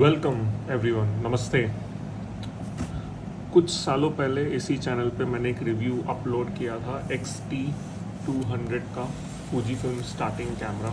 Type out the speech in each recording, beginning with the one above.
Welcome everyone, नमस्ते। कुछ सालों पहले इसी चैनल पे मैंने एक रिव्यू अपलोड किया था X-T200 का Fujifilm स्टार्टिंग कैमरा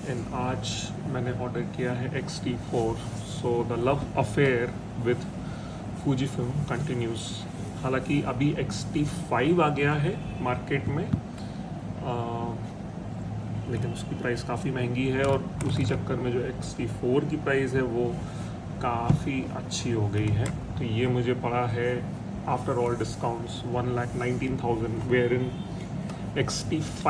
एंड आज मैंने ऑर्डर किया है X-T4। So the love affair with Fujifilm continuous. हालांकि अभी X-T5 आ गया है मार्केट में, लेकिन उसकी प्राइस काफ़ी महंगी है और उसी चक्कर में जो X-T4 की प्राइस है वो काफ़ी अच्छी हो गई है। तो ये मुझे पड़ा है after all discounts 1,19,000, where in X-T5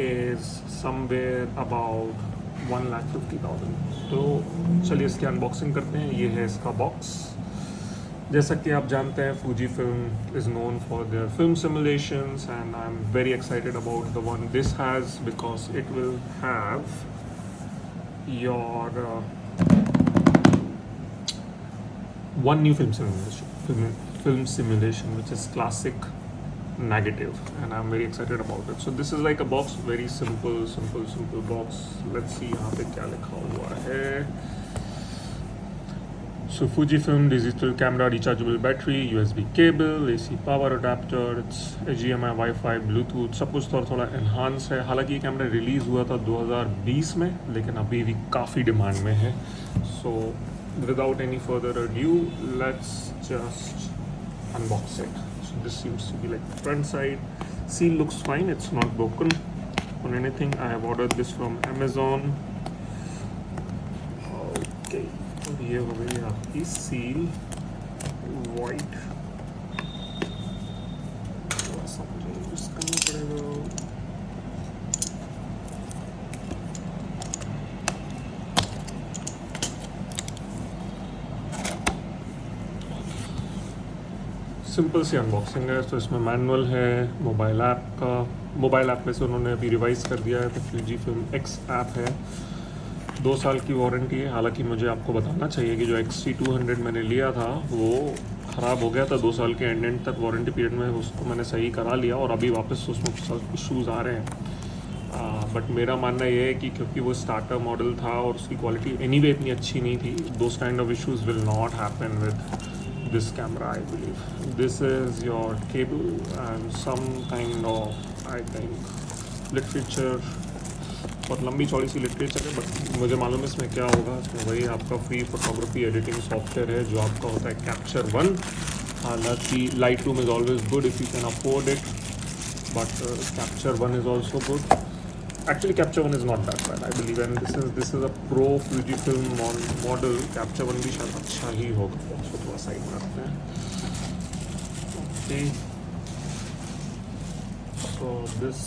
is somewhere about 1,50,000। तो चलिए इसकी अनबॉक्सिंग करते हैं। ये है इसका बॉक्स। जैसा कि आप जानते हैं Fujifilm is known for their film simulations and I'm very excited about the one this has because it will have your one new film simulation which is classic negative, and I'm very excited about it. So this is like a box, very simple box. Let's see यहाँ पे क्या लिखा हुआ है। So Fujifilm digital camera, rechargeable battery, USB cable, AC power adapter, it's HDMI, Wi-Fi, Bluetooth, सब कुछ थोड़ा enhance है। हालांकि ये कैमरा रिलीज़ हुआ था 2020 में, लेकिन अभी भी काफ़ी डिमांड में है। So without any further ado, let's just unbox it. So this seems to be like the front side. Seal looks fine, it's not broken on anything. I have ordered this from Amazon. Okay. और ये हो गई आपकी seal white. थोड़ा सा मुझे use करना पड़ेगा। सिंपल सी अनबॉक्सिंग है। तो इसमें मैनुअल है मोबाइल ऐप का। मोबाइल ऐप में से उन्होंने अभी रिवाइज कर दिया है, तो Fujifilm X ऐप है। 2 साल की वारंटी है। हालांकि मुझे आपको बताना चाहिए कि जो X-T200 मैंने लिया था वो ख़राब हो गया था 2 साल के एंड तक वारंटी पीरियड में। उसको मैंने सही करा लिया और अभी वापस उसमें इशूज़ आ रहे हैं। बट मेरा मानना ये है कि क्योंकि वो स्टार्टर मॉडल था और उसकी क्वालिटी एनीवे इतनी अच्छी नहीं थी, those kind of issues will not happen with this camera I believe. This is your cable and some kind of I think literature, बहुत लंबी चौड़ी सी लिटरेचर है। बट मुझे मालूम है इसमें क्या होगा। इसमें वही आपका फ्री फोटोग्राफी एडिटिंग सॉफ्टवेयर है जो आपका होता है कैप्चर वन। हालांकि Lightroom is always good if you can afford it, but capture one is also good. Actually capture one is not that bad I believe, and this is a pro Fujifilm model. Capture one भी शायद अच्छा ही होगा। उसको थोड़ा side में रखते हैं। Okay, so this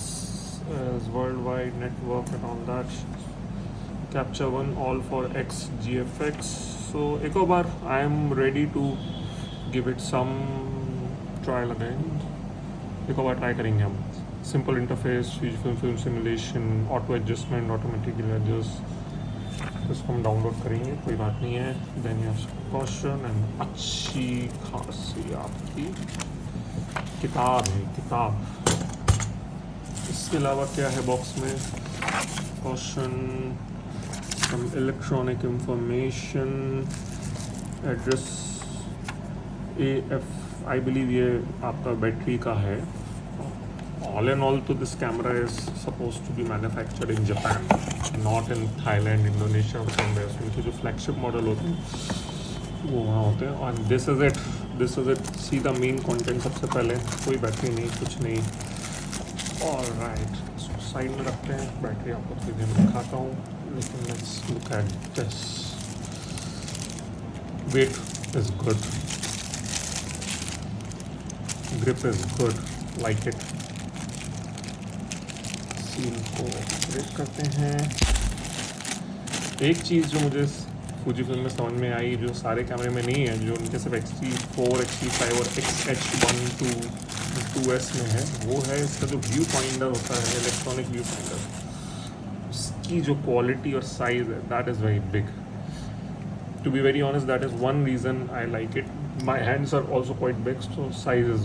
is worldwide network and all that. Capture One all for XGFX. So एक और बार I am ready to give it some trial again. एक और बार ट्राई करेंगे हम। Simple interface, film simulation, auto adjustment, automatically adjust. इसको हम download करेंगे, कोई बात नहीं है। देन यू कॉशन एंड अच्छी खासी आपकी किताब है। किताब इसके अलावा क्या है बॉक्स में? Caution, some electronic information, address, AF I believe ये आपका बैटरी का है। ऑल एंड ऑल तो this camera is suppose to be manufactured in Japan, not in Thailand, Indonesia और समवेयर। उनके जो फ्लैगशिप मॉडल होते हैं वो वहाँ होते हैं। और this is it. See the main content. सबसे पहले कोई बैटरी नहीं, कुछ नहीं। ऑलराइट, इसको साइड में रखते हैं। बैटरी आपको थोड़ी देर में दिखाता हूँ, लेकिन let's look at this. Weight is good, grip is good, like it. Seal को ब्रेक करते हैं। एक चीज़ जो मुझे Fujifilm में समझ में आई, जो सारे कैमरे में नहीं है, जो उनके सिर्फ X-T4, X-T5 और XH1 2S में है, वो है इसका जो व्यू फाइंडर होता है, इलेक्ट्रॉनिक व्यू फाइंडर। उसकी जो क्वालिटी और साइज़ है, that is very big. To be very honest, that is one reason I like it. My hands are also quite big, so size is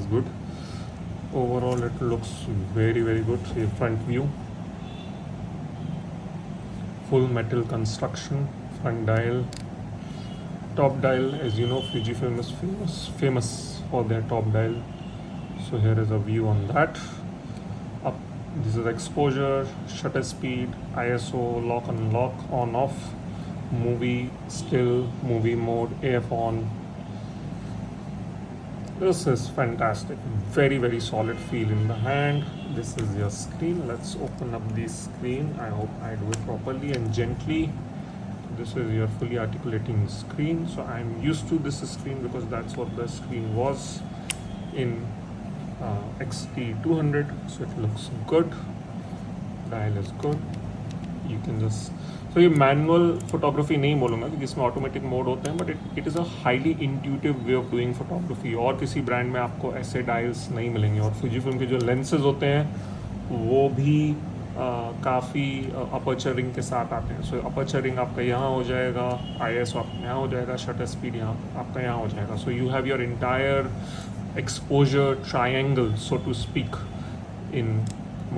good. Overall it looks very good. ये front view, full metal construction. Front dial, top dial. As you know, Fujifilm is famous for their top dial. So here is a view on that. Up, this is exposure, shutter speed, ISO, lock unlock, on off, movie still, movie mode, AF on. This is fantastic. Very solid feel in the hand. This is your screen. Let's open up the screen. I hope I do it properly and gently. This is your fully articulating screen. So I'm used to this screen because that's what the screen was in XT200. So it looks good. Dial is good. You can just, so ये manual photography नहीं बोलूँगा कि जिसमें automatic mode होते हैं, but it is a highly intuitive way of doing photography. और किसी brand में आपको ऐसे डायल्स नहीं मिलेंगे. और Fujifilm के जो लेंसेज होते हैं वो भी काफ़ी अपर्चरिंग के साथ आते हैं. सो अपर्चरिंग आपका यहाँ हो जाएगा, ISO आपका यहाँ हो जाएगा, शटर स्पीड यहाँ आपका यहाँ हो जाएगा. So you have your entire exposure triangle, so to speak, in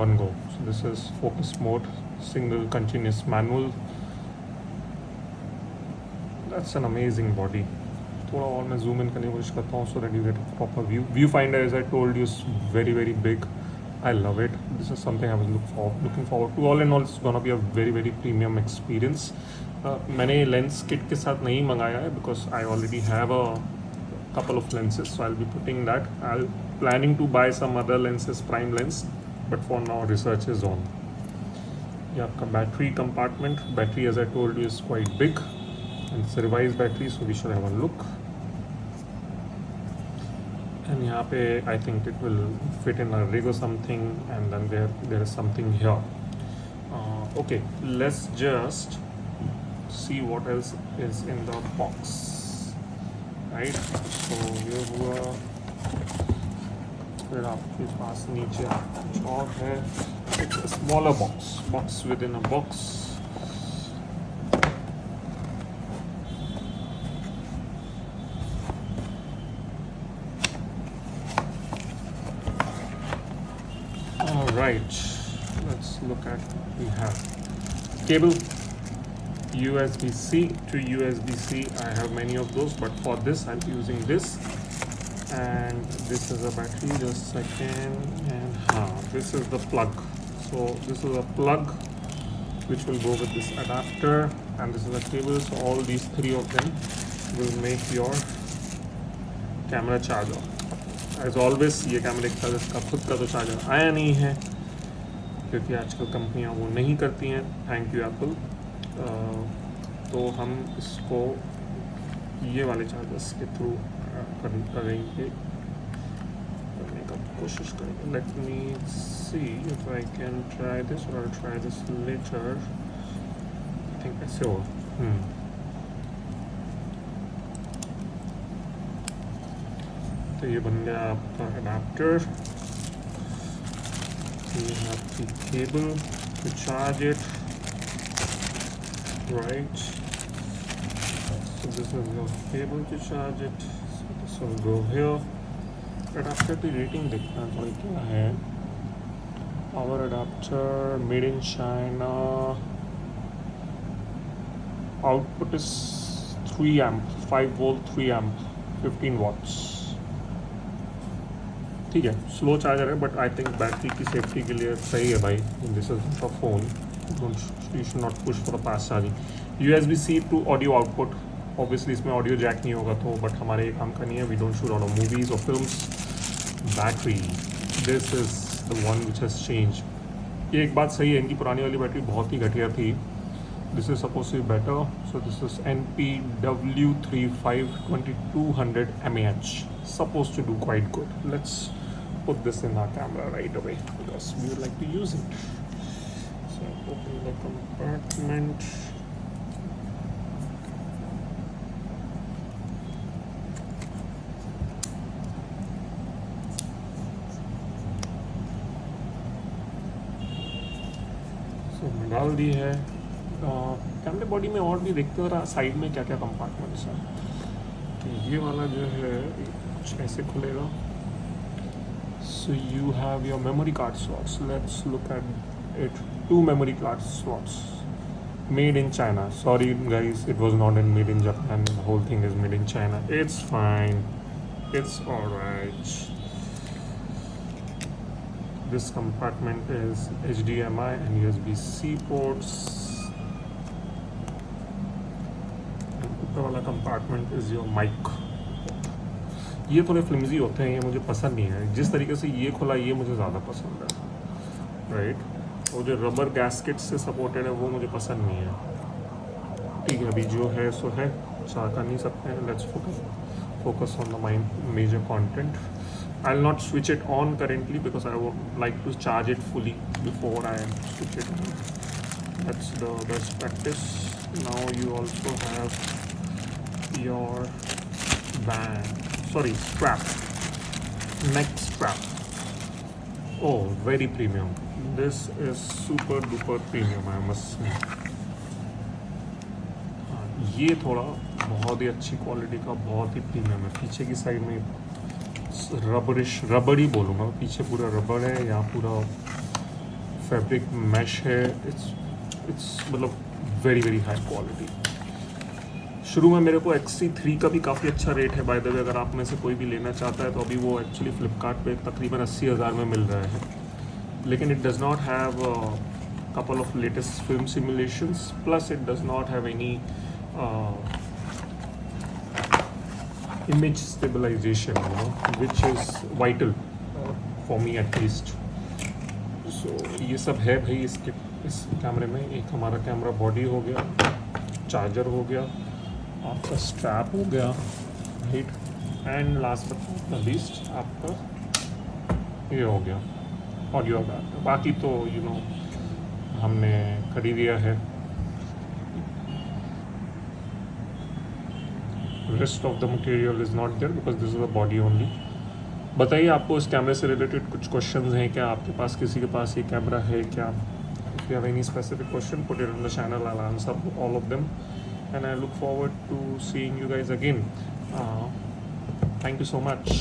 one go. So this is focus mode, single continuous manual. That's an amazing body. थोड़ा और मैं zoom in करने की कोशिश करता हूँ so that you get a proper view. Viewfinder, as I told you, is very big. I love it. This is something I was looking forward to. All in all, it's gonna be a very premium experience. मैंने lens kit के साथ नहीं मंगाया है because I already have a couple of lenses, so I'll be putting that. I'll planning to buy some other lenses, prime lens, but for now research is on. ये आपका battery compartment. Battery, as I told you, is quite big and it's a revised battery, so we should have a look. And यहाँ पे I think it will fit in a rig or something, and then there is something here. Okay, let's just see what else is in the box. Right, तो ये हुआ. फिर आपके पास नीचे कुछ और है. It's a smaller box with in a box. Alright, let's look at what we have. Cable, USB-C to USB-C. I have many of those, but for this I'm using this. And this is a battery, just a second. And this is the plug. So this is a plug which will go with this adapter, and this is a cable. So all these three of them will make your camera charger. As always, ये कैमरे का इसका खुद का तो charger आया नहीं है क्योंकि आजकल कंपनियां वो नहीं करती हैं. Thank you Apple. तो हम इसको ये वाले चार्जर्स के थ्रू करेंगे, करने का कोशिश करेंगे. Let me see if I can try this और try this later. I think ऐसे हो. तो ये बन गया आपका adapter. You have the cable to charge it, right? So this is your cable to charge it. So this will go here. Adapter की rating देखना है थोड़ी क्या है. Power adapter made in China. Output is 3 amp, 5 volt, 3 amp, 15 watts. ठीक है, slow charger है, but I think battery की सेफ्टी के लिए सही है भाई. This is a phone, you should not push for the fast charging. USB-C to audio output. Obviously इसमें ऑडियो जैक नहीं होगा तो, बट हमारे ये काम का नहीं है. We don't shoot on movies और films. Battery, this is the one which has change. ये एक बात सही है, इनकी पुरानी वाली बैटरी बहुत ही घटिया थी. This is suppose to be better. So this is NPW35 2200 mAh. Supposed to do quite good. Let's put this in our camera right away because we would like to use it. So open the compartment. So डाल दी है. कैमरे body में और भी देखते हो side में क्या क्या कंपार्टमेंट्स हैं. तो ये वाला जो है कुछ ऐसे खुलेगा. So you have your memory card slots. Let's look at it. 2 memory card slots. Made in China. Sorry guys, it was not in made in Japan. The whole thing is made in China. It's fine. It's alright. This compartment is HDMI and USB-C ports. And ऊपर वाला compartment is your mic. ये थोड़े flimsy होते हैं, ये मुझे पसंद नहीं है. जिस तरीके से ये खुला, ये मुझे ज़्यादा पसंद है, राइट. वो जो रबर गैस्केट से सपोर्टेड है वो मुझे पसंद नहीं है. ठीक है, अभी जो है सो है, चाह कर नहीं सकते हैं. Let's focus on the major content. I'll not switch it on currently because I would like to charge it fully before I switch it on. That's the best practice. Now you also have your strap, neck strap. Oh, very premium. This is super duper premium, I must say. ये थोड़ा बहुत ही अच्छी quality का, बहुत ही premium है. पीछे की side में रबड़ ही बोलूँगा. पीछे पूरा रबड़ है, यहाँ पूरा फैब्रिक मैश है. इट्स मतलब वेरी वेरी हाई क्वालिटी. शुरू में मेरे को XC3 का भी काफ़ी अच्छा रेट है बाय द वे. अगर आप में से कोई भी लेना चाहता है तो अभी वो एक्चुअली फ्लिपकार्ट पे तकरीबन 80,000 में मिल रहा है. लेकिन it does not have couple of latest film simulations, plus it does not have any image stabilization, which is vital for me at least. So ये सब है भाई इस कैमरे में. एक हमारा कैमरा बॉडी हो गया, चार्जर हो गया, आपका स्ट्रैप हो गया, right. And last but not least आपका ये हो गया ऑडियो बैक. बाकी तो हमने खरीद दिया है. Rest of the material is not there because this is the body only. बताइए आपको इस कैमरे से रिलेटेड कुछ क्वेश्चंस हैं क्या? आपके पास किसी के पास ये कैमरा है क्या? If you have any specific question put it on the channel. I will answer all of them and I look forward to seeing you guys again. Thank you so much.